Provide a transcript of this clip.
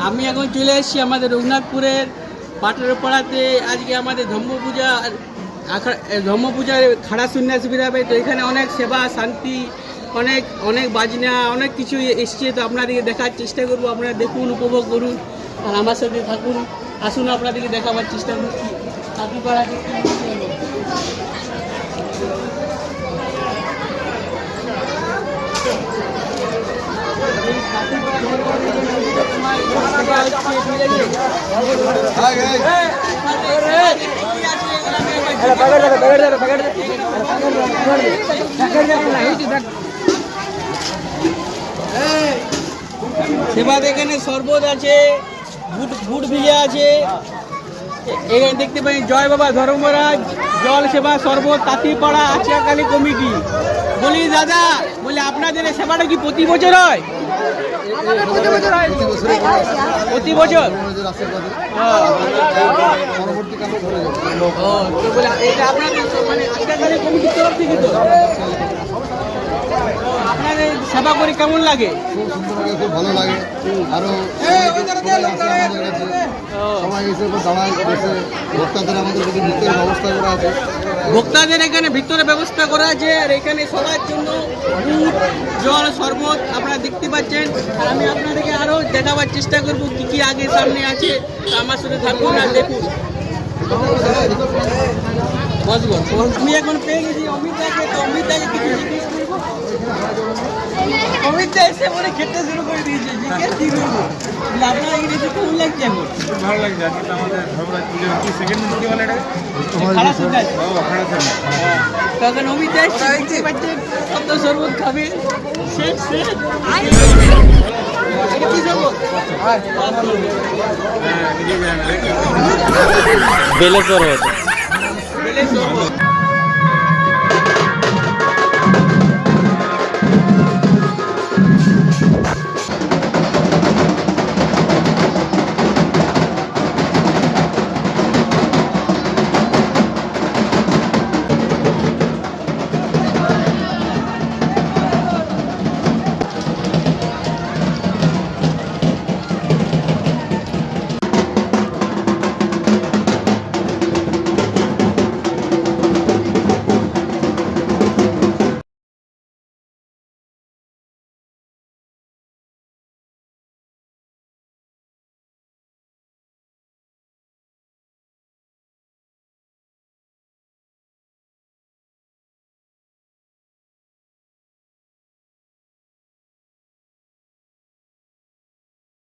আমি এখন চলে এসেছি আমাদের রঘুনাথপুরের পাটরপাড়াতে। আজকে আমাদের ধর্মপূজার খাড়া সন্ন্যাস বেরাবে। তো এখানে অনেক সেবা শান্তি, অনেক অনেক বাজনা, অনেক কিছু এসছে। তো আপনাদেরকে দেখার চেষ্টা করবো, আপনারা দেখুন, উপভোগ করুন আর আমার সাথে থাকুন। আসুন আপনাদেরকে দেখাবার চেষ্টা করছি পাটরপাড়াতে। সেবাদ এখানে শরবত আছে, গুড় ভিজা আছে। এখানে দেখতে পাই জয় বাবা ধর্মরাজ জল সেবা শরবত তাঁতিপাড়া আচিয়াকালী কমিটি। বলি দাদা, বলি আপনাদের এই সেবাটা কি প্রতি বছর হয়? প্রতি বছর? এটা আপনাদের মানে আচিয়াকালী কমিটির তরফ থেকে? তো আপনাদের সেবা করে কেমন লাগে? খুব সুন্দর লাগে, খুব ভালো লাগে। আরো সবাই এসে দাঁড়ায় বসে ভক্তাদের আমাদের ভিতরে ব্যবস্থা করা আছে। ভক্তাদের এখানে ভিতরে ব্যবস্থা করা আছে। আর এখানে সবার জন্য দুধ জল শরবত আপনারা দেখতে পাচ্ছেন। আর আমি আপনাদেরকে আরও দেখাবার চেষ্টা করব কি কি আগে সামনে আছে। তো আমার সাথে থাকুন আর দেখুন। বসবো, আমি এখন পেয়ে গেছি অমিতাকে। তো অমিতাকে কিছু জিজ্ঞেস করবো। অমিতা এসে মনে খেতে শুরু করে দিয়েছে। জিজ্ঞেস কি করবো? আপনার এখানে কেমন লাগছে? এখন ভালো লাগছে। আজকে তো আমাদের ধর্মরাজ পুজোর কি সেকেন্ড কি বলে এটা? খারাপ শুনতে খারাপ ছিল। তখন অমিতা দেখতে পাচ্ছেন কত শরবত খাবে। শেষ শেষ এটা কি শরবত? বেলে শরবত। বেলে শরবত।